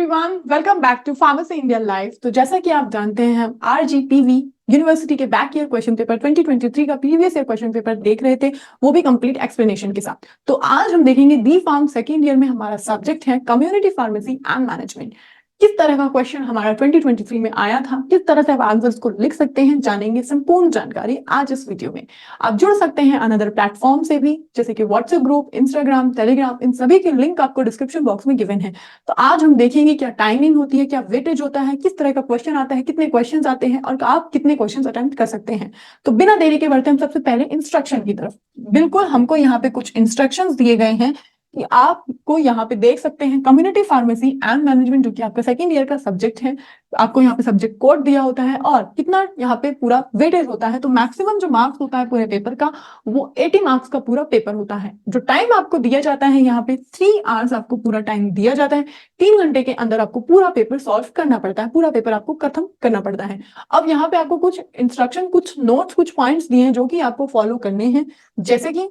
Everyone, welcome back to pharmacy India live. तो जैसा कि आप जानते हैं, हम आरजीपीवी यूनिवर्सिटी के बैक ईयर क्वेश्चन पेपर 2023 का प्रीवियस ईयर क्वेश्चन पेपर देख रहे थे, वो भी कंप्लीट एक्सप्लेनेशन के साथ। तो आज हम देखेंगे डी फार्म सेकेंड ईयर में हमारा सब्जेक्ट है कम्युनिटी फार्मेसी एंड मैनेजमेंट। किस तरह का क्वेश्चन हमारा 2023 में आया था, किस तरह से आप आंसर्स को लिख सकते हैं, जानेंगे संपूर्ण जानकारी आज इस वीडियो में। आप जुड़ सकते हैं अनदर प्लेटफॉर्म से भी, जैसे कि व्हाट्सएप ग्रुप, इंस्टाग्राम, टेलीग्राम, इन सभी के लिंक आपको डिस्क्रिप्शन बॉक्स में गिवन है। तो आज हम देखेंगे क्या टाइमिंग होती है, क्या वेटेज होता है, किस तरह का क्वेश्चन आता है, कितने क्वेश्चंस आते हैं और आप कितने क्वेश्चंस अटेम्प्ट कर सकते हैं। तो बिना देरी के बढ़ते हम सबसे पहले इंस्ट्रक्शन की तरफ। बिल्कुल हमको यहाँ पे कुछ इंस्ट्रक्शंस दिए गए हैं कि आपको यहाँ पे देख सकते हैं कम्युनिटी फार्मेसी एंड मैनेजमेंट, जो कि आपका सेकंड ईयर का सब्जेक्ट है। आपको यहाँ पे सब्जेक्ट कोड दिया होता है और कितना यहाँ पे पूरा वेटेज होता है। तो मैक्सिमम जो मार्क्स होता है पूरे पेपर का, वो 80 मार्क्स का पूरा पेपर होता है। जो टाइम आपको दिया जाता है यहाँ पे 3 आवर्स आपको पूरा टाइम दिया जाता है। 3 घंटे के अंदर आपको पूरा पेपर सॉल्व करना पड़ता है, पूरा पेपर आपको खत्म करना पड़ता है। अब यहाँ पे आपको कुछ इंस्ट्रक्शन, कुछ नोट्स, कुछ पॉइंट्स दिए हैं जो कि आपको फॉलो करने हैं। जैसे कि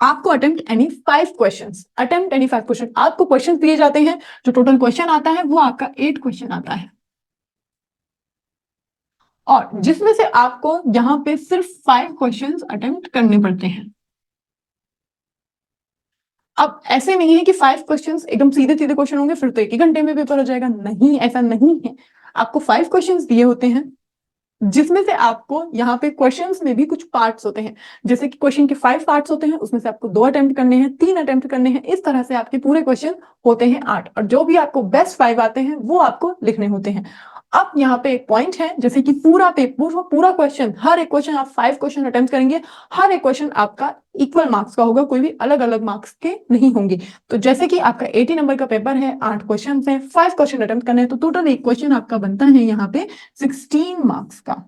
आपको अटेम्प्ट एनी 5 क्वेश्चन, आपको क्वेश्चन दिए जाते हैं। जो टोटल क्वेश्चन आता है वो आपका 8 क्वेश्चन आता है, और जिसमें से आपको यहाँ पे सिर्फ 5 क्वेश्चंस अटेम्प्ट करने पड़ते हैं। अब ऐसे नहीं है कि 5 क्वेश्चंस एकदम सीधे सीधे क्वेश्चन होंगे फिर तो 1 ही घंटे में पेपर हो जाएगा, नहीं, ऐसा नहीं है। आपको 5 क्वेश्चंस दिए होते हैं, जिसमें से आपको यहाँ पे क्वेश्चंस में भी कुछ पार्ट्स होते हैं। जैसे कि क्वेश्चन के 5 पार्ट्स होते हैं, उसमें से आपको 2 अटेम्प्ट करने हैं, 3 अटेम्प्ट करने हैं। इस तरह से आपके पूरे क्वेश्चन होते हैं 8, और जो भी आपको बेस्ट 5 आते हैं वो आपको लिखने होते हैं। अब यहाँ पे एक पॉइंट है, जैसे कि पूरा पेपर, पूरा क्वेश्चन, हर एक क्वेश्चन आप 5 क्वेश्चन अटेम्प्ट करेंगे, हर एक क्वेश्चन आपका इक्वल मार्क्स का होगा, कोई भी अलग अलग मार्क्स के नहीं होंगे। तो जैसे कि आपका 80 नंबर का पेपर है, 8 क्वेश्चन है, 5 क्वेश्चन अटेम्प्ट करने हैं, तो टोटल एक क्वेश्चन आपका बनता है यहाँ पे 16 मार्क्स का।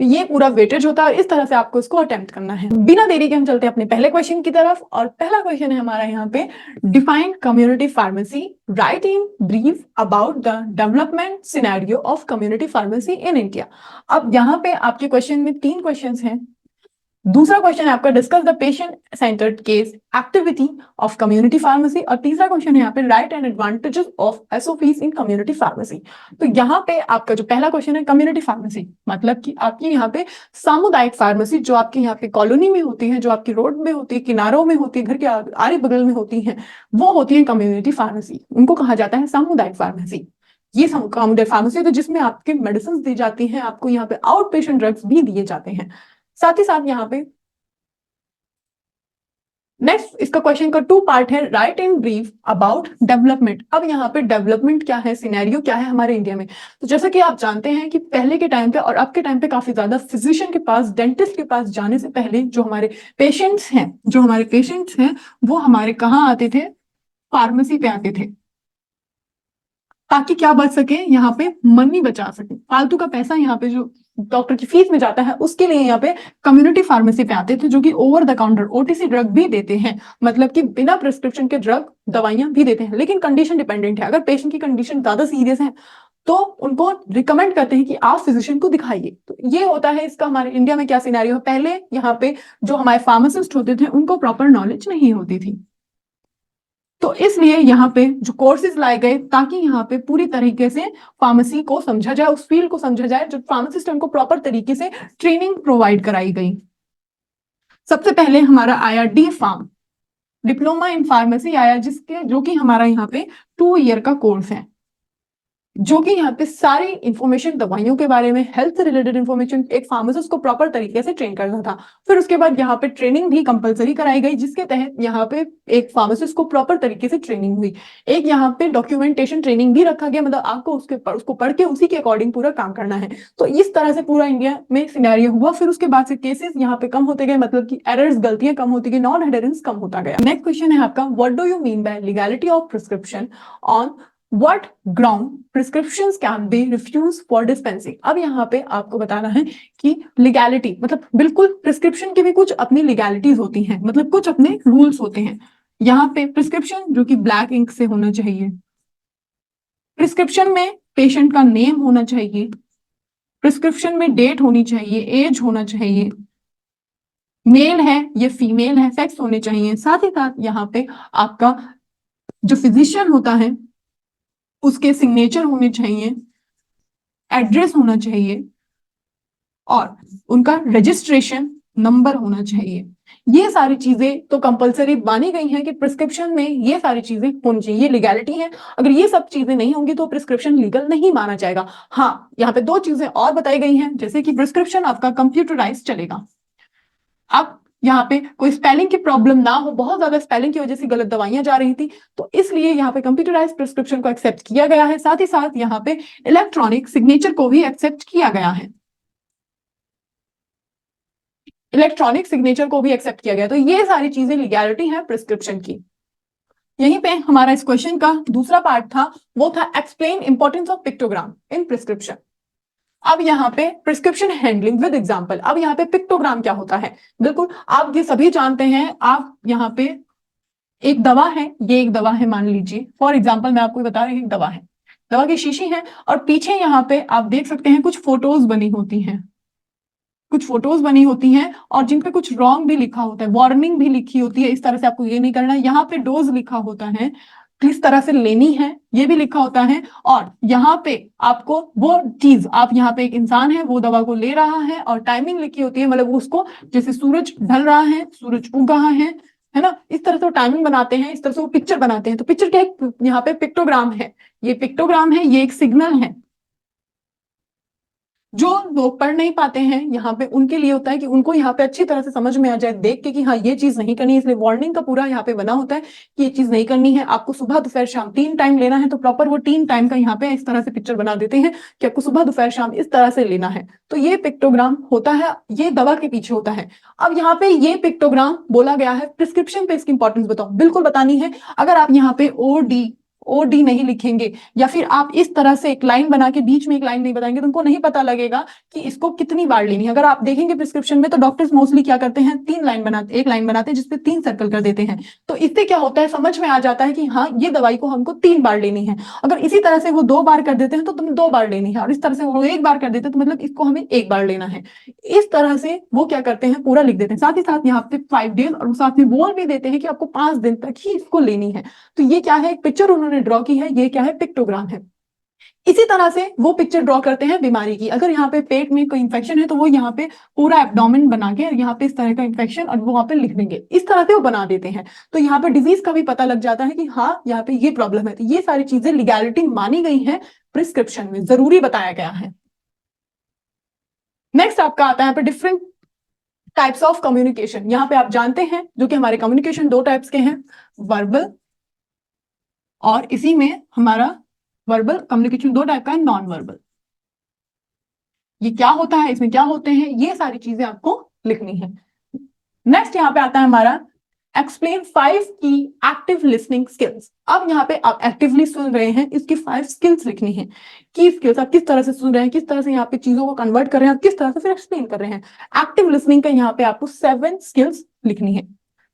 तो ये पूरा वेटेज होता है और इस तरह से आपको इसको अटेम्प्ट करना है। बिना देरी के हम चलते हैं अपने पहले क्वेश्चन की तरफ, और पहला क्वेश्चन है हमारा यहाँ पे, define community pharmacy, right in brief about the development scenario of community pharmacy in India. अब यहाँ पे आपके क्वेश्चन में 3 क्वेश्चन हैं। दूसरा क्वेश्चन है आपका, discuss the patient centred case activity of community pharmacy, और तीसरा क्वेश्चन है यहाँ पे, right and advantages of SOPs in community pharmacy. तो यहाँ पे आपका जो पहला क्वेश्चन है कम्युनिटी फार्मेसी, मतलब कि आपकी यहाँ पे सामुदायिक फार्मेसी, जो आपके यहाँ पे कॉलोनी में होती है, जो आपकी रोड में होती है, किनारों में होती है, घर के आरे बगल में होती है, वो होती है कम्युनिटी फार्मेसी। उनको कहा जाता है सामुदायिक फार्मेसी। ये सामुदायिक फार्मेसी तो जिसमें आपके मेडिसिन दी जाती हैं, आपको यहाँ पे आउट पेशेंट ड्रग्स भी दिए जाते हैं। साथ ही साथ यहाँ पे नेक्स्ट इसका क्वेश्चन का 2 पार्ट है, right in brief about development. अब यहाँ पे डेवलपमेंट क्या है, सिनेरियो क्या है हमारे इंडिया में। तो जैसा कि आप जानते हैं कि पहले के टाइम पे और अब के टाइम पे काफी ज्यादा फिजिशियन के पास, डेंटिस्ट के पास जाने से पहले जो हमारे पेशेंट्स हैं वो हमारे कहाँ आते थे, फार्मेसी पे आते थे, ताकि क्या बच सके, यहाँ पे मनी बचा सके, फालतू का पैसा यहाँ पे जो डॉक्टर की फीस में जाता है उसके लिए यहाँ पे कम्युनिटी फार्मेसी पे आते थे, जो कि over the counter OTC drug भी देते हैं, मतलब कि बिना प्रिस्क्रिप्शन के ड्रग दवाइयां भी देते हैं। लेकिन कंडीशन डिपेंडेंट है, अगर पेशेंट की कंडीशन ज्यादा सीरियस है तो उनको रिकमेंड करते हैं कि आप फिजिशियन को दिखाइए। तो ये होता है इसका हमारे इंडिया में क्या सिनेरियो है। पहले यहाँ पे जो हमारे फार्मासिस्ट होते थे उनको प्रॉपर नॉलेज नहीं होती थी, तो इसलिए यहाँ पे जो कोर्सेज लाए गए ताकि यहाँ पे पूरी तरीके से फार्मेसी को समझा जाए, उस फील्ड को समझा जाए, जो फार्मासिस्ट है उनको प्रॉपर तरीके से ट्रेनिंग प्रोवाइड कराई गई। सबसे पहले हमारा आया D pharm, diploma in pharmacy आया, जो कि हमारा यहाँ पे 2 ईयर का कोर्स है, जो कि यहाँ पे सारी इंफॉर्मेशन दवाइयों के बारे में, हेल्थ से रिलेटेड इंफॉर्मेशन, एक फार्मासिस्ट को प्रॉपर तरीके से ट्रेन करना था। फिर उसके बाद यहाँ पे ट्रेनिंग भी कंपलसरी कराई गई, जिसके तहत यहाँ पे एक फार्मासिस्ट को प्रॉपर तरीके से ट्रेनिंग हुई। एक यहाँ पे डॉक्यूमेंटेशन ट्रेनिंग भी रखा गया, मतलब आपको उसको पढ़ के उसी के अकॉर्डिंग पूरा काम करना है। तो इस तरह से पूरा इंडिया में सिनेरियो हुआ। फिर उसके बाद से केसेस यहाँ पे कम होते गए, मतलब कि एरर्स, गलतियां कम होती गई, नॉन एडहेरेंस कम होता गया। नेक्स्ट क्वेश्चन है आपका, what do you mean by legality of prescription on What ground prescriptions can be refused for dispensing। अब यहाँ पे आपको बताना है कि लीगैलिटी मतलब बिल्कुल प्रिस्क्रिप्शन की भी कुछ अपनी लीगैलिटीज होती हैं, मतलब कुछ अपने रूल्स होते हैं। यहाँ पे प्रिस्क्रिप्शन जो कि ब्लैक इंक से होना चाहिए, प्रिस्क्रिप्शन में पेशेंट का नेम होना चाहिए, प्रिस्क्रिप्शन में डेट होनी चाहिए, एज होना चाहिए, मेल है या फीमेल है, सेक्स होने चाहिए। साथ ही साथ यहाँ पे आपका जो फिजिशियन होता है उसके सिग्नेचर होने चाहिए, एड्रेस होना चाहिए और उनका रजिस्ट्रेशन नंबर होना चाहिए। ये सारी चीजें तो कंपलसरी मानी गई हैं कि प्रिस्क्रिप्शन में ये सारी चीजें होनी चाहिए, ये लीगैलिटी है। अगर ये सब चीजें नहीं होंगी तो प्रिस्क्रिप्शन लीगल नहीं माना जाएगा। हाँ, यहाँ पे दो चीजें और बताई गई हैं, जैसे कि प्रिस्क्रिप्शन आपका कंप्यूटराइज चलेगा। अब यहाँ पे कोई स्पेलिंग की प्रॉब्लम ना हो, बहुत ज्यादा स्पेलिंग की वजह से गलत दवाइयां जा रही थी, तो इसलिए यहाँ पे कंप्यूटराइज प्रिस्क्रिप्शन को एक्सेप्ट किया गया है। साथ ही साथ यहाँ पे इलेक्ट्रॉनिक सिग्नेचर को भी एक्सेप्ट किया गया है, इलेक्ट्रॉनिक सिग्नेचर को भी एक्सेप्ट किया गया। तो ये सारी चीजें लीगैलिटी है प्रिस्क्रिप्शन की। यहीं पे हमारा इस क्वेश्चन का दूसरा पार्ट था, वो था explain importance of pictogram in prescription. अब यहाँ पे प्रिस्क्रिप्शन हैंडलिंग विद एग्जांपल। अब यहाँ पे पिक्टोग्राम क्या होता है, बिल्कुल आप ये सभी जानते हैं। आप यहाँ पे एक दवा है, ये एक दवा है मान लीजिए, फॉर एग्जांपल मैं आपको बता रही हूँ, एक दवा है, दवा की शीशी है और पीछे यहाँ पे आप देख सकते हैं कुछ फोटोज बनी होती हैं, कुछ फोटोज बनी होती हैं और जिन पे कुछ रॉन्ग भी लिखा होता है, वार्निंग भी लिखी होती है, इस तरह से आपको ये नहीं करना है। यहाँ पे डोज लिखा होता है, किस तरह से लेनी है ये भी लिखा होता है। और यहाँ पे आपको वो चीज, आप यहाँ पे एक इंसान है वो दवा को ले रहा है और टाइमिंग लिखी होती है, मतलब उसको जैसे सूरज ढल रहा है, सूरज उग रहा है ना, इस तरह से वो टाइमिंग बनाते हैं, इस तरह से वो पिक्चर बनाते हैं। तो पिक्चर क्या है, यहाँ पे पिक्टोग्राम है, ये पिक्टोग्राम है, ये एक सिग्नल है। जो लोग पढ़ नहीं पाते हैं यहाँ पे उनके लिए होता है कि उनको यहाँ पे अच्छी तरह से समझ में आ जाए देख के कि हाँ ये चीज नहीं करनी है, इसलिए वार्निंग का पूरा यहाँ पे बना होता है कि ये चीज नहीं करनी है, आपको सुबह दोपहर शाम 3 टाइम लेना है। तो प्रॉपर वो 3 टाइम का यहाँ पे इस तरह से पिक्चर बना देते हैं कि आपको सुबह दोपहर शाम इस तरह से लेना है। तो ये पिक्टोग्राम होता है, ये दवा के पीछे होता है। अब यहाँ पे ये पिक्टोग्राम बोला गया है, प्रिस्क्रिप्शन पे इसकी इंपॉर्टेंस बताओ, बिल्कुल बतानी है। अगर आप यहाँ पे ओ डी नहीं लिखेंगे या फिर आप इस तरह से एक लाइन बना के बीच में एक लाइन नहीं बताएंगे तो उनको नहीं पता लगेगा कि इसको कितनी बार लेनी है। अगर आप देखेंगे प्रिस्क्रिप्शन में तो डॉक्टर्स मोस्टली क्या करते हैं, 3 लाइन बनाते, एक लाइन बनाते हैं जिसपे 3 सर्कल कर देते हैं। तो इससे क्या होता है, समझ में आ जाता है कि हाँ ये दवाई को हमको 3 बार लेनी है। अगर इसी तरह से वो 2 बार कर देते हैं तो तुम्हें 2 बार लेनी है, और इस तरह से वो 1 बार कर देते हैं तो मतलब इसको हमें 1 बार लेना है। इस तरह से वो क्या करते हैं, पूरा लिख देते हैं। साथ ही साथ यहाँ पे 5 डेज और साथ में बोल भी देते हैं कि आपको 5 दिन तक ही इसको लेनी है। तो ये क्या है, एक पिक्चर उन्होंने ड्रॉ की है, ये क्या है, पिक्टोग्राम है। इसी तरह से वो पिक्चर ड्रॉ करते हैं बीमारी की। अगर यहाँ पे पेट में कोई इंफेक्शन है तो वो यहाँ पे पूरा एब्डोमेन बना के यहाँ पे इस तरह का इंफेक्शन और वो वहां पे लिख देंगे, इस तरह से वो बना देते हैं। तो यहाँ पे डिजीज का भी पता लग जाता है कि हाँ यहाँ पे ये प्रॉब्लम है। तो ये सारी चीजें लीगैलिटी मानी गई है, प्रिस्क्रिप्शन में जरूरी बताया गया है। नेक्स्ट आपका आता है यहाँ पे डिफरेंट टाइप्स ऑफ कम्युनिकेशन। यहाँ पे आप जानते हैं जो कि हमारे कम्युनिकेशन 2 टाइप्स के हैं, वर्बल और इसी में हमारा वर्बल कम्युनिकेशन 2 टाइप का है, नॉन वर्बल। ये क्या होता है, इसमें क्या होते हैं, ये सारी चीजें आपको लिखनी है। नेक्स्ट यहाँ पे आता है हमारा एक्सप्लेन 5 की एक्टिव लिसनिंग स्किल्स। अब यहाँ पे आप एक्टिवली सुन रहे हैं, इसकी 5 स्किल्स लिखनी है। की स्किल्स, आप किस तरह से सुन रहे हैं, किस तरह से यहाँ पे चीजों को कन्वर्ट कर रहे हैं, किस तरह से फिर एक्सप्लेन कर रहे हैं। एक्टिव लिसनिंग का यहाँ पे आपको 7 स्किल्स लिखनी है।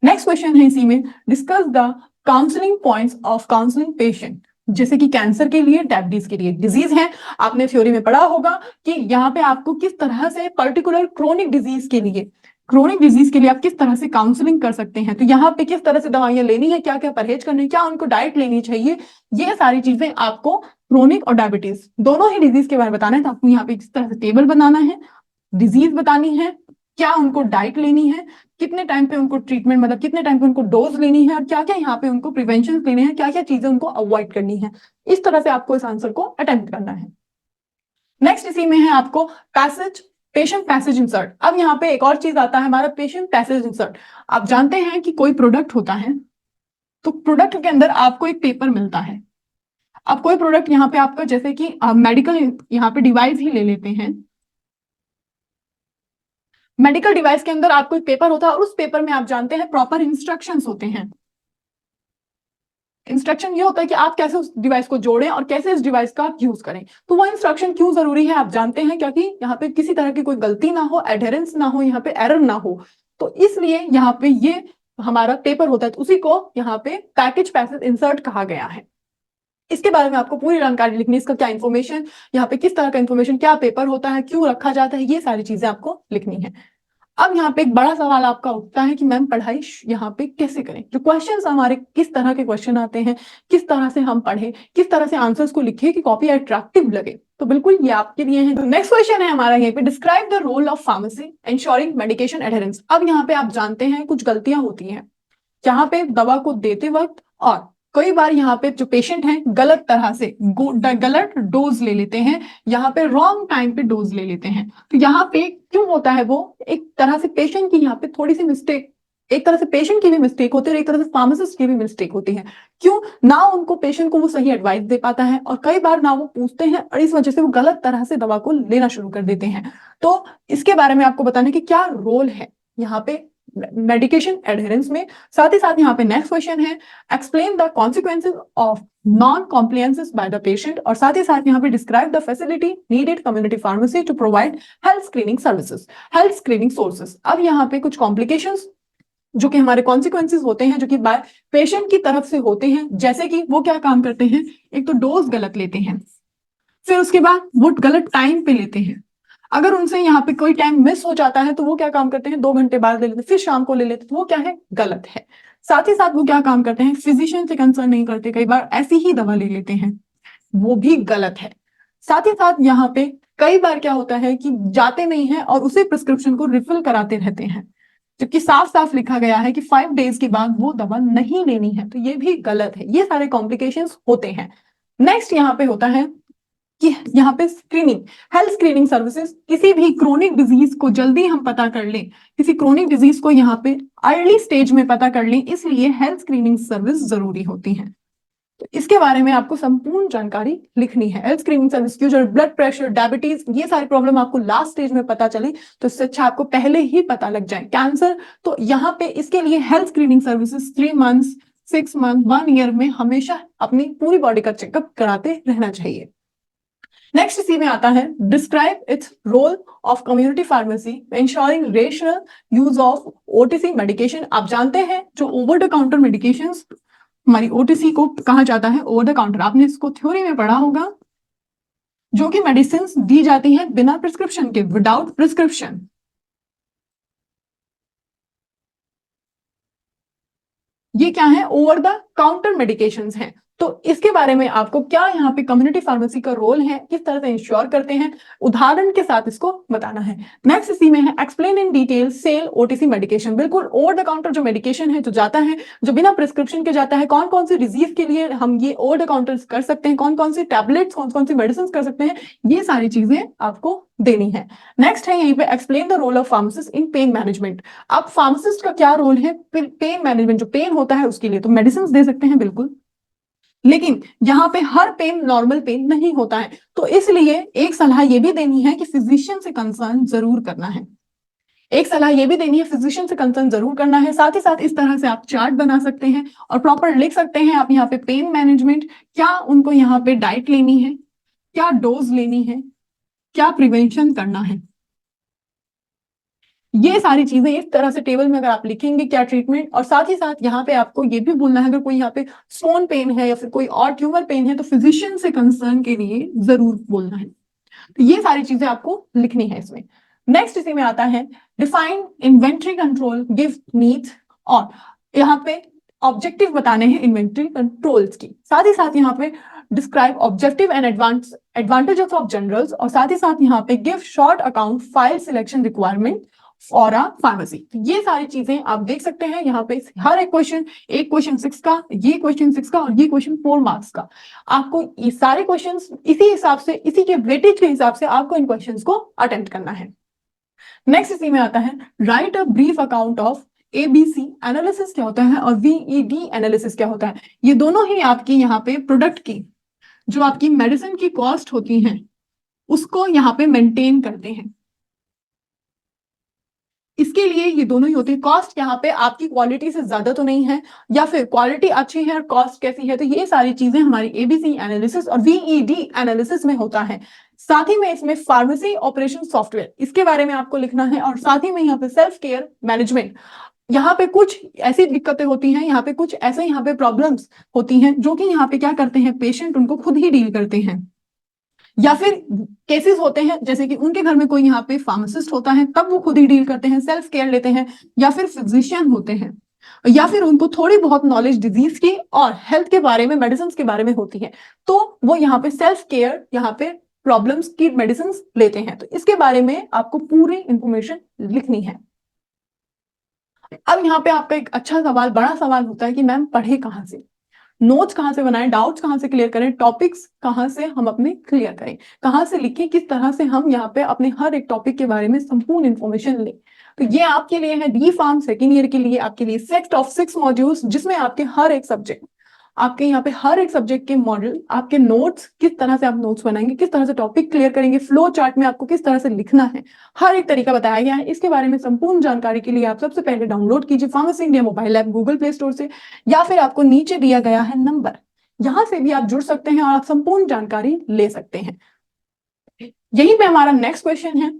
नेक्स्ट क्वेश्चन है इसी में, discuss the counselling points of counselling patient. जैसे कि कैंसर के लिए, डायबिटीज के लिए डिजीज है, आपने थ्योरी में पढ़ा होगा कि यहाँ पे आपको किस तरह से पर्टिकुलर क्रोनिक डिजीज के लिए, क्रोनिक डिजीज के लिए आप किस तरह से काउंसलिंग कर सकते हैं। तो यहाँ पे किस तरह से दवाइयां लेनी है, क्या क्या परहेज करनी है, क्या उनको डाइट लेनी चाहिए, ये सारी चीजें आपको क्रोनिक और डायबिटीज दोनों ही डिजीज के बारे में बताना है। तो आपको यहाँ पे किस तरह से टेबल बनाना है, डिजीज बतानी है, क्या उनको डाइट लेनी है, कितने टाइम पे उनको ट्रीटमेंट, मतलब कितने टाइम पे उनको डोज लेनी है, और क्या क्या यहाँ पे उनको प्रिवेंशन लेने हैं, क्या क्या चीजें उनको अवॉइड करनी है। इस तरह से आपको इस आंसर को अटेम्प्ट करना है। नेक्स्ट इसी में है आपको पैसेज, पेशेंट पैसेज इंसर्ट। अब यहाँ पे एक और चीज आता है हमारा पेशेंट पैसेज इंसर्ट। आप जानते हैं कि कोई प्रोडक्ट होता है तो प्रोडक्ट के अंदर आपको एक पेपर मिलता है। अब कोई प्रोडक्ट यहाँ पे आपका, जैसे कि मेडिकल यहाँ पे डिवाइस ही ले लेते हैं, मेडिकल डिवाइस के अंदर आपको एक पेपर होता है और उस पेपर में आप जानते हैं प्रॉपर इंस्ट्रक्शंस होते हैं। इंस्ट्रक्शन ये होता है कि आप कैसे उस डिवाइस को जोड़ें और कैसे इस डिवाइस का यूज करें। तो वो इंस्ट्रक्शन क्यों जरूरी है आप जानते हैं, क्योंकि यहाँ पे किसी तरह की कोई गलती ना हो, एडहेरेंस ना हो, यहाँ पे एरर ना हो। तो इसलिए यहाँ पे ये हमारा पेपर होता है, तो उसी को यहाँ पे पैकेज पैसेज इंसर्ट कहा गया है। इसके बारे में आपको पूरी जानकारी लिखनी है, इसका क्या इन्फॉर्मेशन, यहाँ पे किस तरह का इन्फॉर्मेशन, क्या पेपर होता है, क्यों रखा जाता है, ये सारी चीजें आपको लिखनी है। अब यहाँ पे एक बड़ा सवाल आपका उठता है कि मैम पढ़ाई यहाँ पे कैसे करें, जो क्वेश्चंस हमारे किस तरह के क्वेश्चन आते हैं, किस तरह से हम पढ़े, किस तरह से आंसर्स को लिखे कि कॉपी अट्रैक्टिव लगे। तो बिल्कुल ये आपके लिए है। तो नेक्स्ट क्वेश्चन है हमारा यहाँ पे, describe the role of pharmacy ensuring medication adherence. अब यहाँ पे आप जानते हैं कुछ गलतियां होती हैं जहां पे दवा को देते वक्त, और कई बार यहाँ पे जो पेशेंट हैं गलत तरह से गलत डोज ले लेते हैं, यहाँ पे रॉन्ग टाइम पे डोज ले लेते हैं। तो यहाँ पे क्यों होता है, वो एक तरह से पेशेंट की यहाँ पे थोड़ी सी मिस्टेक, एक तरह से पेशेंट की भी मिस्टेक होती है और एक तरह से फार्मासिस्ट की भी मिस्टेक होती है। क्यों ना उनको पेशेंट को वो सही एडवाइस दे पाता है, और कई बार ना वो पूछते हैं, और इस वजह से वो गलत तरह से दवा को लेना शुरू कर देते हैं। तो इसके बारे में आपको बताने की क्या रोल है यहाँ पे मेडिकेशन एडहेरेंस में। साथ ही साथ यहाँ पे नेक्स्ट क्वेश्चन है, explain the consequences of non compliances by the patient, और साथ ही साथ यहाँ पे describe the facility needed community pharmacy to provide health screening services, health screening sources. अब यहाँ पे कुछ कॉम्प्लिकेशंस जो कि हमारे कॉन्सिक्वेंसेज होते हैं, जो कि बाय पेशेंट की तरफ से होते हैं, जैसे कि वो क्या काम करते हैं, एक तो डोज गलत लेते हैं, फिर उसके बाद वो गलत टाइम पे लेते हैं। अगर उनसे यहाँ पे कोई टाइम मिस हो जाता है तो वो क्या काम करते हैं, 2 घंटे बाद ले लेते हैं, फिर शाम को ले लेते हैं, तो वो क्या है, गलत है। साथ ही साथ वो क्या काम करते हैं, फिजिशियन से कंसर्न नहीं करते, कई बार ऐसी ही दवा ले लेते हैं, वो भी गलत है। साथ ही साथ यहाँ पे कई बार क्या होता है कि जाते नहीं है और उसी प्रिस्क्रिप्शन को रिफिल कराते रहते हैं, जबकि साफ साफ लिखा गया है कि 5 डेज के बाद वो दवा नहीं लेनी है, तो ये भी गलत है। ये सारे कॉम्प्लिकेशंस होते हैं। नेक्स्ट यहाँ पे होता है कि यहाँ पे स्क्रीनिंग, हेल्थ स्क्रीनिंग सर्विसेज, किसी भी क्रोनिक डिजीज को जल्दी हम पता कर लें, किसी क्रोनिक डिजीज को यहाँ पे अर्ली स्टेज में पता कर लें, इसलिए हेल्थ स्क्रीनिंग सर्विस जरूरी होती है। तो इसके बारे में आपको संपूर्ण जानकारी लिखनी है। हेल्थ स्क्रीनिंग सर्विस की जो ब्लड प्रेशर, डायबिटीज, ये सारी प्रॉब्लम आपको लास्ट स्टेज में पता चले तो इससे अच्छा आपको पहले ही पता लग जाए। कैंसर, तो यहाँ पे इसके लिए health screening services 3 months, 6 month, 1 year में हमेशा अपनी पूरी बॉडी का चेकअप कराते रहना चाहिए। नेक्स्ट इसी में आता है, describe its role of community pharmacy ensuring rational use of OTC medication. आप जानते हैं जो ओवर द काउंटर मेडिकेशन, हमारी ओटीसी को कहा जाता है ओवर द काउंटर, आपने इसको थ्योरी में पढ़ा होगा, जो कि मेडिसिन दी जाती है बिना प्रिस्क्रिप्शन के, विदाउट प्रिस्क्रिप्शन। ये क्या है, ओवर द काउंटर मेडिकेशंस हैं। तो इसके बारे में आपको क्या यहाँ पे कम्युनिटी फार्मेसी का रोल है, किस तरह से इंश्योर करते हैं, उदाहरण के साथ इसको बताना है। नेक्स्ट इसी में है, explain in detail sell OTC medication. बिल्कुल ओवर द काउंटर जो मेडिकेशन है, जो जाता है, जो बिना प्रिस्क्रिप्शन के जाता है, कौन कौन सी डिजीज के लिए हम ये ओवर द काउंटर कर सकते हैं, कौन कौन सी टैबलेट्स, कौन कौन सी मेडिसिन कर सकते हैं, ये सारी चीजें आपको देनी है। नेक्स्ट है यहीं पे, explain the role of pharmacist in pain management. अब फार्मासिस्ट का क्या रोल है पेन मैनेजमेंट, जो पेन होता है उसके लिए तो मेडिसिन दे सकते हैं बिल्कुल, लेकिन यहाँ पे हर पेन नॉर्मल पेन नहीं होता है, तो इसलिए एक सलाह ये भी देनी है कि फिजिशियन से कंसर्न जरूर करना है। एक सलाह ये भी देनी है, फिजिशियन से कंसर्न जरूर करना है। साथ ही साथ इस तरह से आप चार्ट बना सकते हैं और प्रॉपर लिख सकते हैं आप यहाँ पे पेन मैनेजमेंट, क्या उनको यहाँ पे डाइट लेनी है, क्या डोज लेनी है, क्या प्रिवेंशन करना है, ये सारी चीजें इस तरह से टेबल में अगर आप लिखेंगे क्या ट्रीटमेंट, और साथ ही साथ यहाँ पे आपको ये भी बोलना है अगर कोई यहाँ पे स्टोन पेन है या फिर कोई और ट्यूमर पेन है तो फिजिशियन से कंसर्न के लिए जरूर बोलना है। तो ये सारी चीजें आपको लिखनी है इसमें। नेक्स्ट इसी में आता है, define inventory control give needs, और यहाँ पे ऑब्जेक्टिव बताने हैं इन्वेंट्री कंट्रोल्स की। साथ ही साथ यहाँ पे describe objective and advantages of generals, और साथ ही साथ यहाँ पे give short account file selection requirement for a pharmacy. ये सारी चीजें आप देख सकते हैं यहाँ पे, हर एक क्वेश्चन 6 का, ये क्वेश्चन 6 का, और ये क्वेश्चन 4 मार्क्स का। आपको ये सारे क्वेश्चन इसी हिसाब से, इसी के वेटेज के हिसाब से आपको इन क्वेश्चन को अटेम्प्ट करना है। नेक्स्ट इसी में आता है, right a brief account of ABC analysis क्या होता है और VED एनालिसिस क्या होता है। ये दोनों ही आपकी यहाँ पे प्रोडक्ट की, जो आपकी मेडिसिन की कॉस्ट होती है, उसको यहाँ पे मेंटेन करते हैं। इसके लिए ये दोनों ही होते हैं। कॉस्ट यहाँ पे आपकी क्वालिटी से ज्यादा तो नहीं है, या फिर क्वालिटी अच्छी है और कॉस्ट कैसी है, तो ये सारी चीजें हमारी ABC एनालिसिस और VED एनालिसिस में होता है। साथ ही में इसमें फार्मेसी ऑपरेशन सॉफ्टवेयर, इसके बारे में आपको लिखना है, और साथ ही में यहाँ पे सेल्फ केयर मैनेजमेंट। यहाँ पे कुछ ऐसी दिक्कतें होती हैं, यहाँ पे कुछ ऐसे यहाँ पे प्रॉब्लम्स होती हैं जो कि यहाँ पे क्या करते हैं, पेशेंट उनको खुद ही डील करते हैं। या फिर केसेस होते हैं जैसे कि उनके घर में कोई यहाँ पे फार्मासिस्ट होता है, तब वो खुद ही डील करते हैं, सेल्फ केयर लेते हैं, या फिर फिजिशियन होते हैं, या फिर उनको थोड़ी बहुत नॉलेज डिजीज की और हेल्थ के बारे में, मेडिसिन के बारे में होती है, तो वो यहाँ पे सेल्फ केयर, यहाँ पे प्रॉब्लम्स की मेडिसिन लेते हैं। तो इसके बारे में आपको पूरी इंफॉर्मेशन लिखनी है। अब यहाँ पे आपका एक अच्छा सवाल, बड़ा सवाल होता है कि मैम पढ़े कहाँ से, नोट्स कहाँ से बनाएं, डाउट्स कहाँ से क्लियर करें, टॉपिक्स कहाँ से हम अपने क्लियर करें, कहाँ से लिखें, किस तरह से हम यहाँ पे अपने हर एक टॉपिक के बारे में संपूर्ण इंफॉर्मेशन लें। तो ये आपके लिए है डी फार्म सेकेंड ईयर के लिए, आपके लिए सेट ऑफ 6 मॉड्यूल्स, जिसमें आपके हर एक सब्जेक्ट, आपके यहाँ पे हर एक सब्जेक्ट के मॉड्यूल, आपके नोट्स, किस तरह से आप नोट्स बनाएंगे, किस तरह से टॉपिक क्लियर करेंगे, फ्लो चार्ट में आपको किस तरह से लिखना है, हर एक तरीका बताया गया है। इसके बारे में संपूर्ण जानकारी के लिए आप सबसे पहले डाउनलोड कीजिए pharmacy India mobile app Google play store से, या फिर आपको नीचे दिया गया है नंबर, यहां से भी आप जुड़ सकते हैं और आप संपूर्ण जानकारी ले सकते हैं। यहीं पे हमारा नेक्स्ट क्वेश्चन है,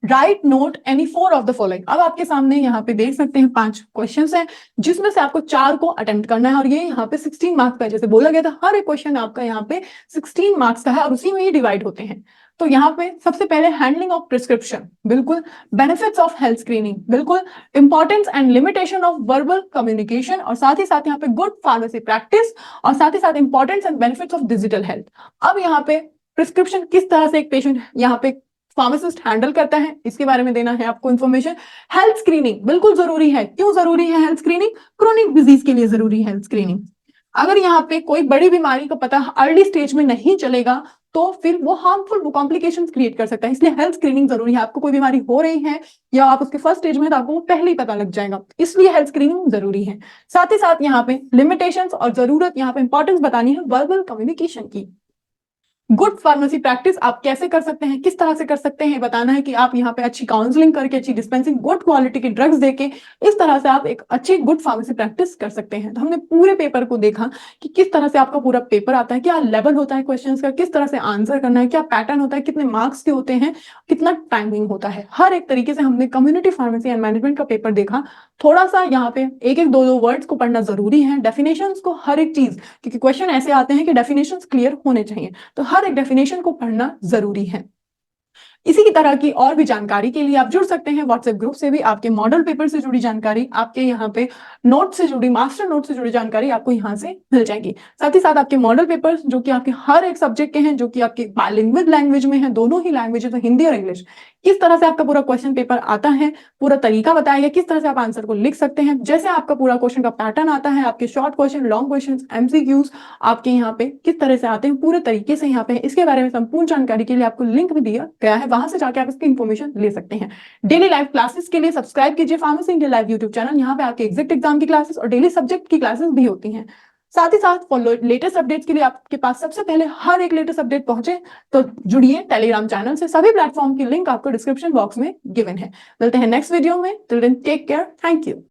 right note any 4 of the following. अब आपके सामने यहाँ पे देख सकते हैं 5 क्वेश्चंस हैं, जिसमें से आपको 4 को अटेम्प्ट करना है, और ये यहाँ पे 16 मार्क्स का है। जैसे बोला गया था, हर एक क्वेश्चन आपका यहाँ पे 16 मार्क्स का है और उसी में ही डिवाइड होते हैं। तो यहाँ पे सबसे पहले हैंडलिंग ऑफ प्रिस्क्रिप्शन, बिल्कुल, बेनिफिट्स ऑफ हेल्थ स्क्रीनिंग, बिल्कुल, importance and limitation of verbal communication, और साथ ही साथ यहाँ पे गुड फार्मेसी प्रैक्टिस, और साथ ही साथ importance and benefits of digital health. अब यहाँ पे प्रिस्क्रिप्शन किस तरह से एक पेशेंट यहाँ पे फार्मासिस्ट हैंडल करता है, इसके बारे में देना है आपको इन्फॉर्मेशन। हेल्थ स्क्रीनिंग बिल्कुल जरूरी है। क्यों जरूरी है हेल्थ स्क्रीनिंग? क्रोनिक डिजीज के लिए जरूरी है हेल्थ स्क्रीनिंग। अगर यहाँ पे कोई बड़ी बीमारी का पता अर्ली स्टेज में नहीं चलेगा, तो फिर वो हार्मफुल कॉम्प्लिकेशंस क्रिएट कर सकता है। इसलिए हेल्थ स्क्रीनिंग जरूरी है। आपको कोई बीमारी हो रही है या आप उसके फर्स्ट स्टेज में, तो आपको वो पहले ही पता लग जाएगा, इसलिए हेल्थ स्क्रीनिंग जरूरी है। साथ ही साथ यहाँ पे लिमिटेशंस और जरूरत, यहाँ पे इंपॉर्टेंस बतानी है वर्बल कम्युनिकेशन की। गुड फार्मेसी प्रैक्टिस आप कैसे कर सकते हैं, किस तरह से कर सकते हैं, बताना है कि आप यहाँ पे अच्छी काउंसलिंग करके, अच्छी डिस्पेंसिंग, गुड क्वालिटी के ड्रग्स देके, इस तरह से आप एक अच्छी गुड फार्मेसी प्रैक्टिस कर सकते हैं। तो हमने पूरे पेपर को देखा कि किस तरह से आपका पूरा पेपर आता है, क्या लेवल होता है क्वेश्चंस का, किस तरह से आंसर करना है, क्या पैटर्न होता है, कितने मार्क्स के होते हैं, कितना टाइमिंग होता है, हर एक तरीके से हमने कम्युनिटी फार्मेसी एंड मैनेजमेंट का पेपर देखा। थोड़ा सा यहाँ पे एक एक दो वर्ड्स को पढ़ना जरूरी है, डेफिनेशंस को, हर एक चीज, क्योंकि क्वेश्चन ऐसे आते हैं कि डेफिनेशंस क्लियर होने चाहिए, तो हर एक डेफिनेशन को पढ़ना जरूरी है। इसी की तरह की और भी जानकारी के लिए आप जुड़ सकते हैं व्हाट्सएप ग्रुप से भी। आपके मॉडल पेपर से जुड़ी जानकारी, आपके यहाँ पे नोट से जुड़ी, मास्टर नोट से जुड़ी जानकारी आपको यहाँ से मिल जाएगी। साथ ही साथ आपके मॉडल पेपर्स जो कि आपके हर एक सब्जेक्ट के हैं, जो कि आपके बाइलिंगुअल लैंग्वेज में है, दोनों ही लैंग्वेजेस, हिंदी और इंग्लिश, किस तरह से आपका पूरा क्वेश्चन पेपर आता है, पूरा तरीका बताया गया, किस तरह से आप आंसर को लिख सकते हैं, जैसे आपका पूरा क्वेश्चन का पैटर्न आता है, आपके short question, long question, MCQs आपके यहाँ पे किस तरह से आते हैं, पूरे तरीके से यहाँ पे इसके बारे में संपूर्ण जानकारी के लिए आपको लिंक भी दिया गया है, वहां से जाके आप इसकी इन्फॉर्मेशन ले सकते हैं। डेली लाइव क्लासेस के लिए सब्सक्राइब कीजिए pharmacy India live YouTube channel. यहाँ पे आपके एग्जैक्ट एग्जाम की क्लासेस और डेली सब्जेक्ट की क्लासेस भी होती हैं। साथ ही साथ फॉलो लेटेस्ट अपडेट्स के लिए आपके पास सबसे पहले हर एक लेटेस्ट अपडेट पहुंचे तो जुड़िए टेलीग्राम चैनल से। सभी प्लेटफॉर्म की लिंक आपको डिस्क्रिप्शन बॉक्स में गिवन है। मिलते हैं नेक्स्ट वीडियो में। Till then take care, thank you.